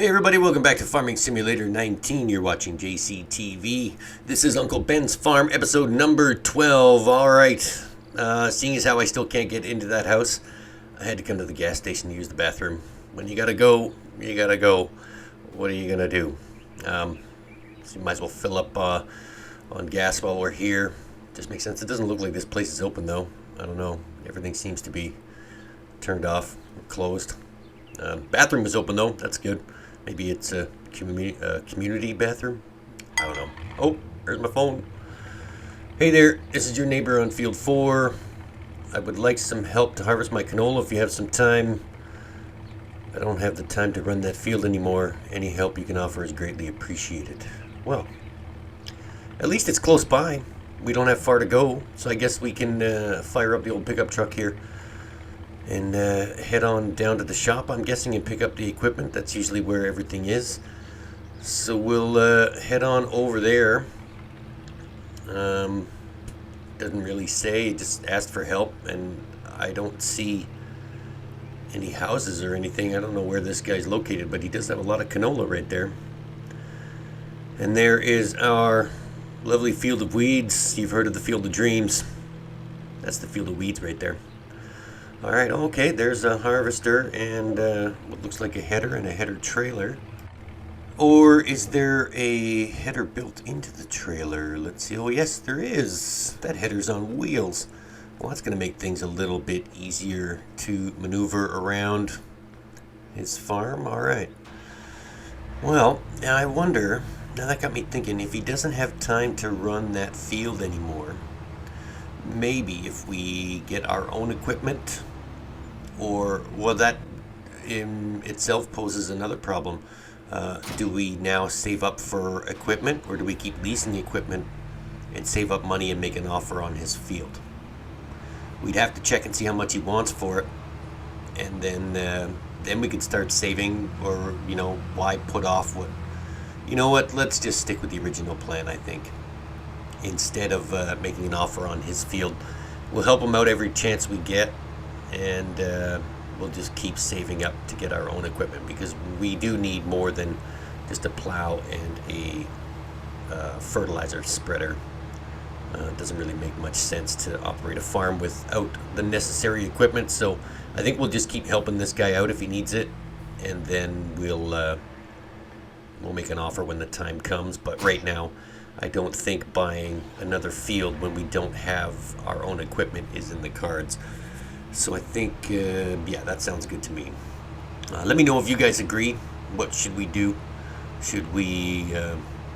Hey everybody, welcome back to Farming Simulator 19. You're watching JCTV. This is Uncle Ben's Farm, episode number 12. Alright, seeing as how I still can't get into that house, I had to come to the gas station to use the bathroom. When you gotta go, you gotta go. What are you gonna do? So you might as well fill up on gas while we're here. Just makes sense. It doesn't look like this place is open though. I don't know. Everything seems to be turned off, closed. Bathroom is open though. That's good. Maybe it's a community bathroom. I don't know. Oh, there's my phone. Hey there, this is your neighbor on field 4. I would like some help to harvest my canola if you have some time. I don't have the time to run that field anymore. Any help you can offer is greatly appreciated. Well, at least it's close by. We don't have far to go, so I guess we can fire up the old pickup truck here and head on down to the shop, I'm guessing, and pick up the equipment. That's usually where everything is. So we'll head on over there. Doesn't really say, just asked for help, and I don't see any houses or anything. I don't know where this guy's located, but he does have a lot of canola right there. And there is our lovely field of weeds. You've heard of the field of dreams. That's the field of weeds right there. Alright, okay, there's a harvester and what looks like a header and a header trailer. Or is there a header built into the trailer? Let's see. Oh, yes, there is. That header's on wheels. Well, that's going to make things a little bit easier to maneuver around his farm. Alright. Well, now I wonder, now that got me thinking, if he doesn't have time to run that field anymore, maybe if we get our own equipment, or, well, that in itself poses another problem. Do we now save up for equipment, or do we keep leasing the equipment and save up money and make an offer on his field? We'd have to check and see how much he wants for it, and then we could start saving, or, you know, why put off what, you know what, let's just stick with the original plan, I think. Instead of making an offer on his field, we'll help him out every chance we get, and we'll just keep saving up to get our own equipment, because we do need more than just a plow and a fertilizer spreader. It doesn't really make much sense to operate a farm without the necessary equipment, so I think we'll just keep helping this guy out if he needs it, and then we'll make an offer when the time comes. But right now, I don't think buying another field when we don't have our own equipment is in the cards. So I think, yeah, that sounds good to me. Let me know if you guys agree. What should we do? Should we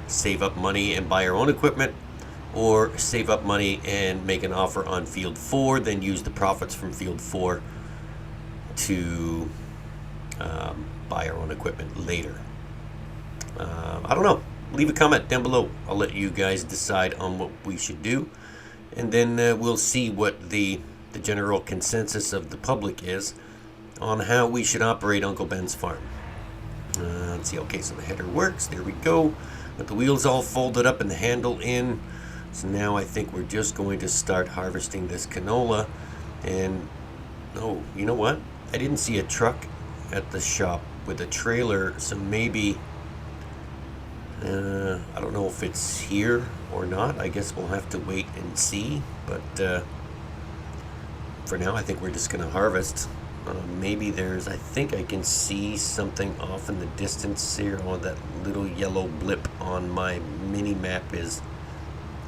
save up money and buy our own equipment, or save up money and make an offer on field 4, then use the profits from field 4 to buy our own equipment later? I don't know. Leave a comment down below. I'll let you guys decide on what we should do, and then we'll see what the general consensus of the public is on how we should operate Uncle Ben's farm. Let's see. Okay, so the header works. There we go. Got the wheels all folded up and the handle in. So now I think we're just going to start harvesting this canola. And oh, you know what? I didn't see a truck at the shop with a trailer, so maybe I don't know if it's here or not. I guess we'll have to wait and see. But for now, I think we're just going to harvest. Maybe there's, I think I can see something off in the distance here. Oh, that little yellow blip on my mini map is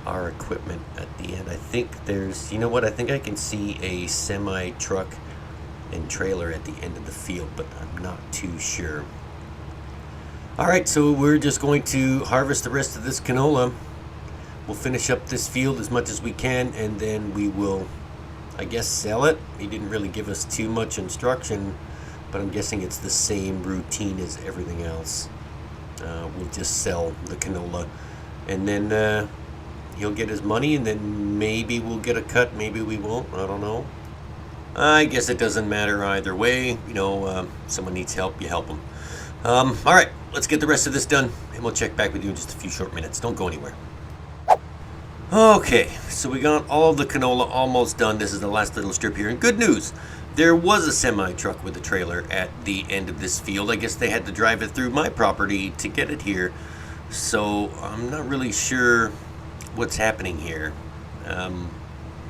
our equipment at the end. I think there's, you know what? I think I can see a semi truck and trailer at the end of the field, but I'm not too sure. Alright, so we're just going to harvest the rest of this canola. We'll finish up this field as much as we can, and then we will, I guess, sell it. He didn't really give us too much instruction, but I'm guessing it's the same routine as everything else. We'll just sell the canola, and then he'll get his money, and then maybe we'll get a cut, maybe we won't. I don't know. I guess it doesn't matter either way. You know, someone needs help, you help them. Alright, let's get the rest of this done, and we'll check back with you in just a few short minutes. Don't go anywhere. Okay, so we got all of the canola almost done. This is the last little strip here. And good news, there was a semi-truck with a trailer at the end of this field. I guess they had to drive it through my property to get it here. So I'm not really sure what's happening here.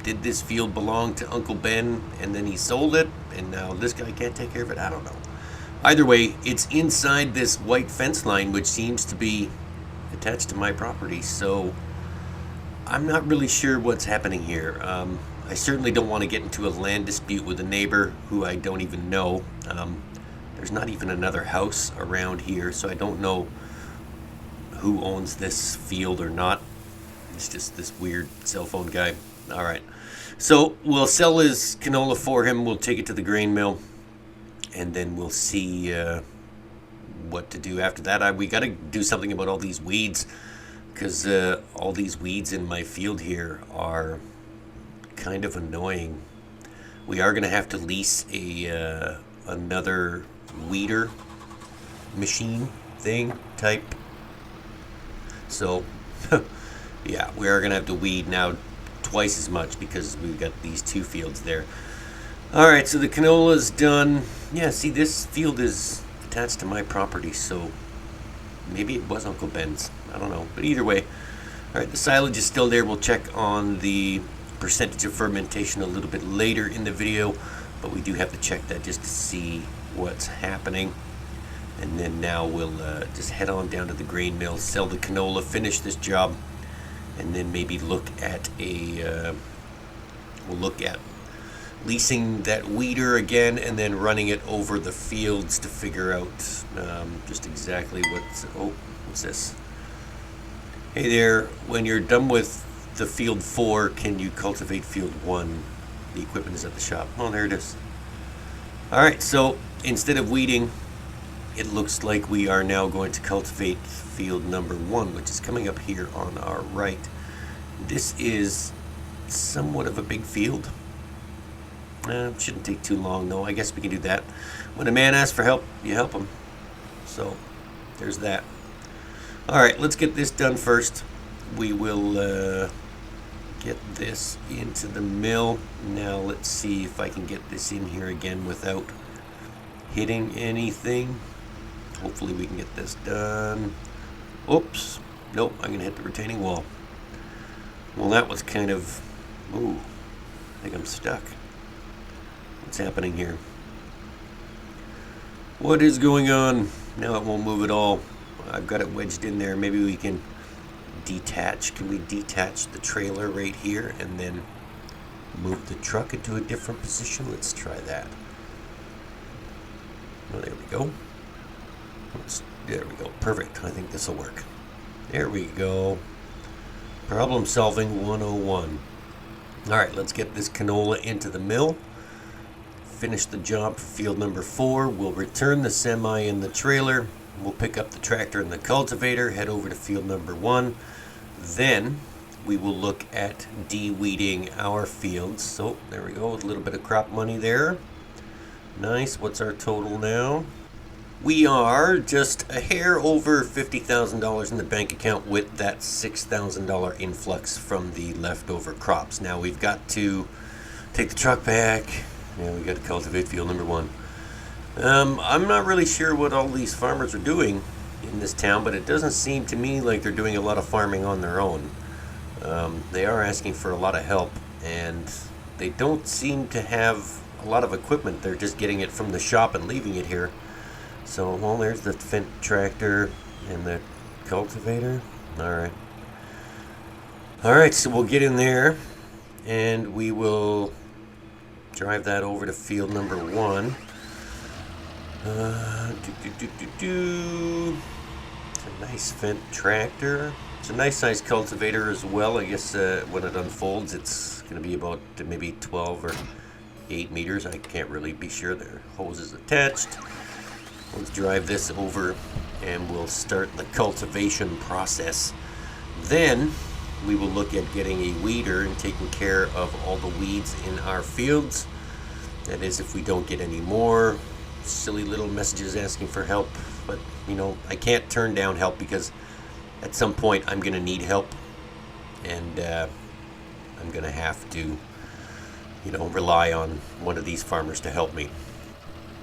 Did this field belong to Uncle Ben and then he sold it and now this guy can't take care of it? I don't know. Either way, it's inside this white fence line which seems to be attached to my property. So I'm not really sure what's happening here. I certainly don't want to get into a land dispute with a neighbor who I don't even know. There's not even another house around here, so I don't know who owns this field or not. It's just this weird cell phone guy. All right. So we'll sell his canola for him. We'll take it to the grain mill, and then we'll see what to do after that. We got to do something about all these weeds, because all these weeds in my field here are kind of annoying. We are going to have to lease another weeder machine thing type. So yeah, we are going to have to weed now twice as much because we've got these two fields there. All right, so the canola's done. Yeah, see, this field is attached to my property, so maybe it was Uncle Ben's. I don't know. But either way, all right, the silage is still there. We'll check on the percentage of fermentation a little bit later in the video, but we do have to check that just to see what's happening. And then now we'll just head on down to the grain mill, sell the canola, finish this job, and then maybe look at we'll look at leasing that weeder again and then running it over the fields to figure out just exactly what's this? Hey there, when you're done with the field 4, can you cultivate field 1? The equipment is at the shop. Oh, there it is. Alright, so instead of weeding, it looks like we are now going to cultivate field number 1, which is coming up here on our right. This is somewhat of a big field. Shouldn't take too long, though. I guess we can do that. When a man asks for help, you help him. So, there's that. Alright, let's get this done first. We will get this into the mill. Now, let's see if I can get this in here again without hitting anything. Hopefully we can get this done. Oops. Nope, I'm going to hit the retaining wall. Well, that was kind of... Ooh, I think I'm stuck. What's happening here? What is going on? Now it won't move at all. I've got it wedged in there. Maybe we can detach. Can we detach the trailer right here and then move the truck into a different position? Let's try that. Oh, there we go. There we go. Perfect. I think this will work. There we go. Problem solving 101. Alright, let's get this canola into the mill. Finish the job for field number 4. We'll return the semi and the trailer. We'll pick up the tractor and the cultivator, head over to field number 1. Then we will look at de-weeding our fields. So there we go, with a little bit of crop money there. Nice. What's our total now? We are just a hair over $50,000 in the bank account with that $6,000 influx from the leftover crops. Now we've got to take the truck back. Yeah, we got to cultivate field number 1. I'm not really sure what all these farmers are doing in this town, but it doesn't seem to me like they're doing a lot of farming on their own. They are asking for a lot of help, and they don't seem to have a lot of equipment. They're just getting it from the shop and leaving it here. So, well, there's the Fendt tractor and the cultivator. Alright. Alright, so we'll get in there, and we will drive that over to field number 1. It's a nice Fendt tractor. It's a nice size cultivator as well. I guess when it unfolds, it's going to be about maybe 12 or 8 meters. I can't really be sure. There are hoses attached. Let's drive this over and we'll start the cultivation process. Then we will look at getting a weeder and taking care of all the weeds in our fields. That is, if we don't get any more silly little messages asking for help. But, you know, I can't turn down help because at some point I'm going to need help. and I'm gonna have to, rely on one of these farmers to help me.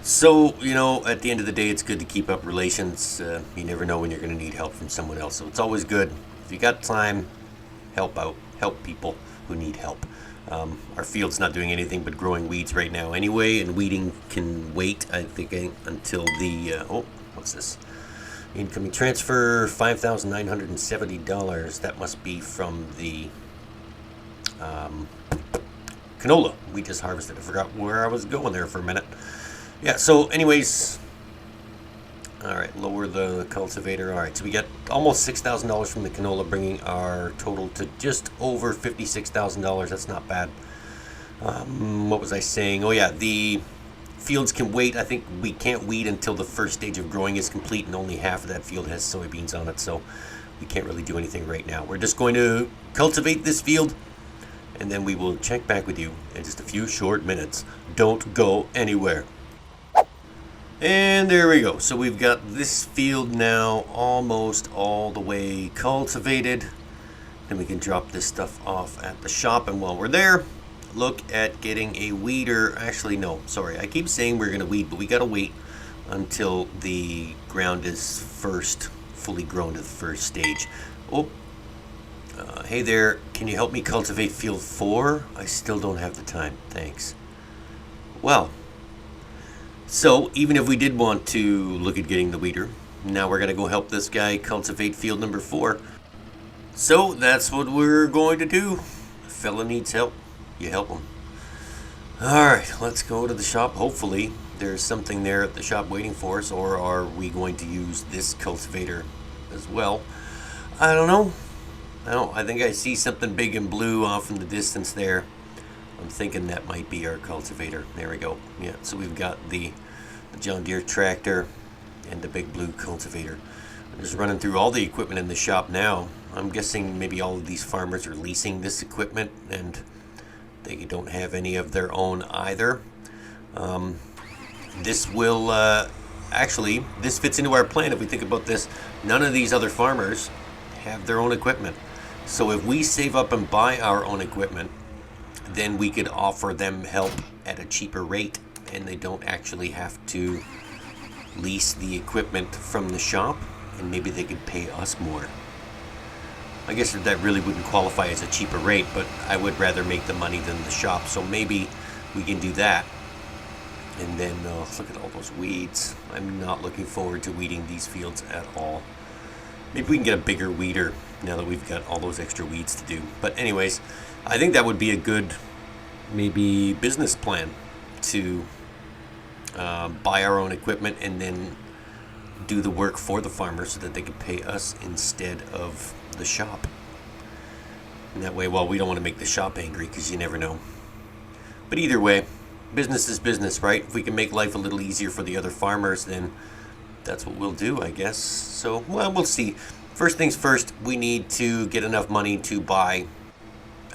So, at the end of the day, it's good to keep up relations. You never know when you're going to need help from someone else. So it's always good. If you got time, help out. Help people who need help. Our field's not doing anything but growing weeds right now anyway, and weeding can wait, I think, until the... what's this? Incoming transfer, $5,970. That must be from the canola we just harvested. I forgot where I was going there for a minute. Yeah, so anyways, all right, lower the cultivator. All right, so we got almost $6,000 from the canola, bringing our total to just over $56,000. That's not bad. What was I saying? Oh yeah, the fields can wait. I think we can't weed until the first stage of growing is complete, and only half of that field has soybeans on it, so we can't really do anything right now. We're just going to cultivate this field, and then we will check back with you in just a few short minutes. Don't go anywhere. And there we go. So we've got this field now almost all the way cultivated. Then we can drop this stuff off at the shop, and while we're there, look at getting a weeder. Actually, no, sorry. I keep saying we're going to weed, but we got to wait until the ground is first fully grown to the first stage. Hey there, can you help me cultivate field 4? I still don't have the time, thanks. Well, so even if we did want to look at getting the weeder, now we're going to go help this guy cultivate field number 4. So that's what we're going to do. If a fella needs help, you help him. Alright, let's go to the shop. Hopefully there's something there at the shop waiting for us, or are we going to use this cultivator as well? I don't know. I think I see something big and blue off in the distance there. I'm thinking that might be our cultivator. There we go. Yeah, so we've got the John Deere tractor and the big blue cultivator. I'm just running through all the equipment in the shop now. I'm guessing maybe all of these farmers are leasing this equipment, and they don't have any of their own either. This will actually, this fits into our plan. If we think about this, none of these other farmers have their own equipment. So if we save up and buy our own equipment, then we could offer them help at a cheaper rate, and they don't actually have to lease the equipment from the shop, and maybe they could pay us more. I guess that really wouldn't qualify as a cheaper rate, but I would rather make the money than the shop, so maybe we can do that. And then look at all those weeds. I'm not looking forward to weeding these fields at all. Maybe we can get a bigger weeder now that we've got all those extra weeds to do. But anyways, I think that would be a good maybe business plan, to buy our own equipment and then do the work for the farmers so that they could pay us instead of the shop. And that way, well, we don't want to make the shop angry, because you never know. But either way, business is business, right? If we can make life a little easier for the other farmers, then that's what we'll do, I guess. So, well, we'll see. First things first, we need to get enough money to buy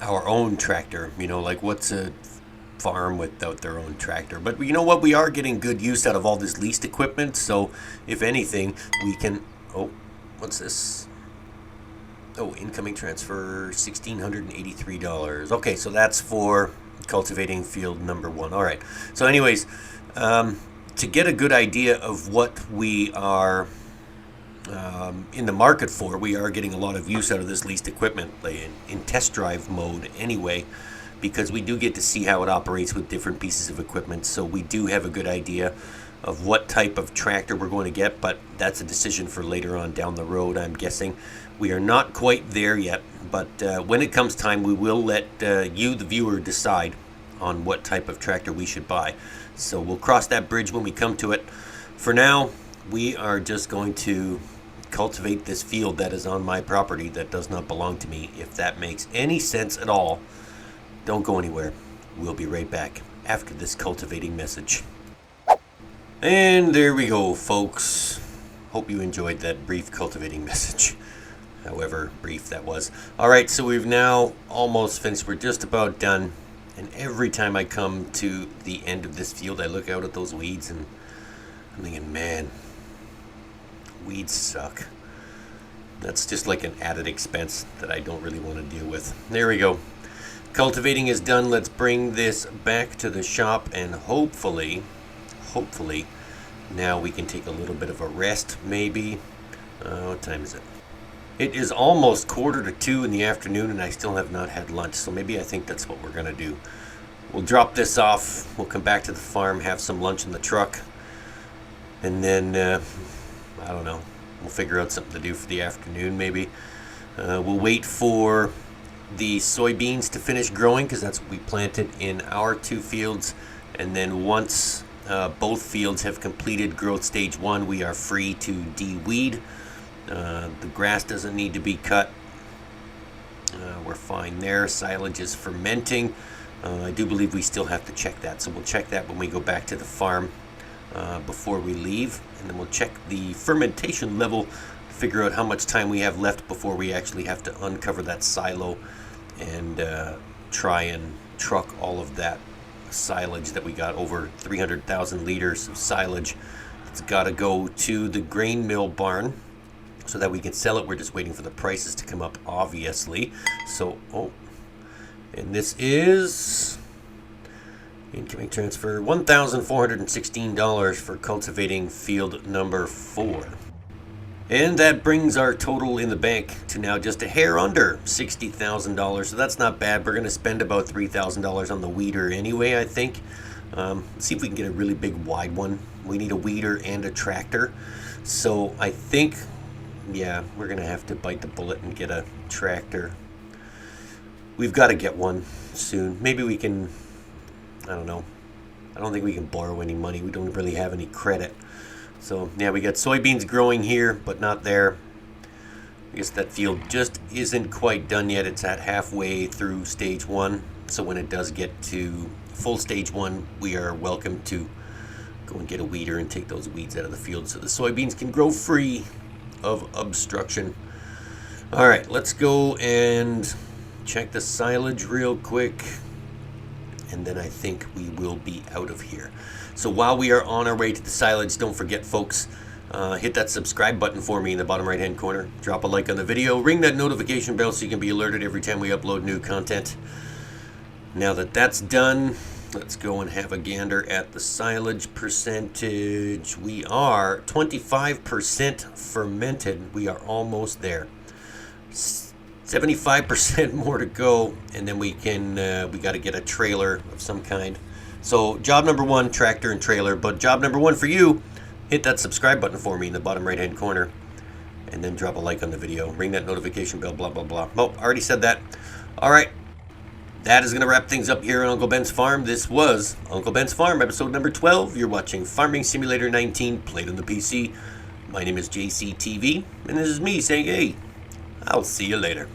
our own tractor. Like, what's a farm without their own tractor? But you know what? We are getting good use out of all this leased equipment. So, if anything, we can... Oh, what's this? Oh, incoming transfer, $1,683. Okay, so that's for cultivating field number 1. All right. So anyways, to get a good idea of what we are in the market for, we are getting a lot of use out of this leased equipment in test drive mode anyway, because we do get to see how it operates with different pieces of equipment. So we do have a good idea of what type of tractor we're going to get, but that's a decision for later on down the road, I'm guessing. We are not quite there yet, but when it comes time, we will let you, the viewer, decide on what type of tractor we should buy. So we'll cross that bridge when we come to it. For now, we are just going to cultivate this field that is on my property that does not belong to me. If that makes any sense at all, don't go anywhere. We'll be right back after this cultivating message. And there we go, folks. Hope you enjoyed that brief cultivating message, however brief that was. All right, so we've now almost finished. We're just about done. And every time I come to the end of this field, I look out at those weeds and I'm thinking, man, weeds suck. That's just like an added expense that I don't really want to deal with. There we go. Cultivating is done. Let's bring this back to the shop, and hopefully, now we can take a little bit of a rest, maybe. What time is it? It is almost 1:45 in the afternoon, and I still have not had lunch, so maybe I think that's what we're going to do. We'll drop this off, we'll come back to the farm, have some lunch in the truck, and then, I don't know, we'll figure out something to do for the afternoon, maybe. We'll wait for the soybeans to finish growing, because that's what we planted in our 2 fields, and then once both fields have completed growth stage 1, we are free to de-weed. The grass doesn't need to be cut. We're fine there. Silage is fermenting. I do believe we still have to check that, so we'll check that when we go back to the farm before we leave, and then we'll check the fermentation level to figure out how much time we have left before we actually have to uncover that silo and try and truck all of that silage that we got, over 300,000 liters of silage. It's got to go to the grain mill barn so that we can sell it. We're just waiting for the prices to come up, obviously. So, and this is incoming transfer, $1,416 for cultivating field number 4. And that brings our total in the bank to now just a hair under $60,000. So that's not bad. We're going to spend about $3,000 on the weeder anyway, I think. See if we can get a really big wide one. We need a weeder and a tractor. So I think, yeah, we're going to have to bite the bullet and get a tractor. We've got to get one soon. Maybe we can, I don't know. I don't think we can borrow any money. We don't really have any credit. So, yeah, we got soybeans growing here, but not there. I guess that field just isn't quite done yet. It's at halfway through stage 1. So when it does get to full stage 1, we are welcome to go and get a weeder and take those weeds out of the field so the soybeans can grow free of obstruction. All right, let's go and check the silage real quick, and then I think we will be out of here. So while we are on our way to the silage, don't forget, folks, hit that subscribe button for me in the bottom right hand corner. Drop a like on the video, ring that notification bell so you can be alerted every time we upload new content. Now that that's done, let's go and have a gander at the silage percentage. We are 25% fermented. We are almost there. 75% more to go, and then we got to get a trailer of some kind. So job number 1, tractor and trailer, but job number 1 for you, hit that subscribe button for me in the bottom right hand corner, and then drop a like on the video, ring that notification bell, blah blah blah. Oh, I already said that. All right, that is going to wrap things up here on Uncle Ben's Farm. This was Uncle Ben's Farm, episode number 12. You're watching Farming Simulator 19, played on the PC. My name is JCTV, and this is me saying, hey, I'll see you later.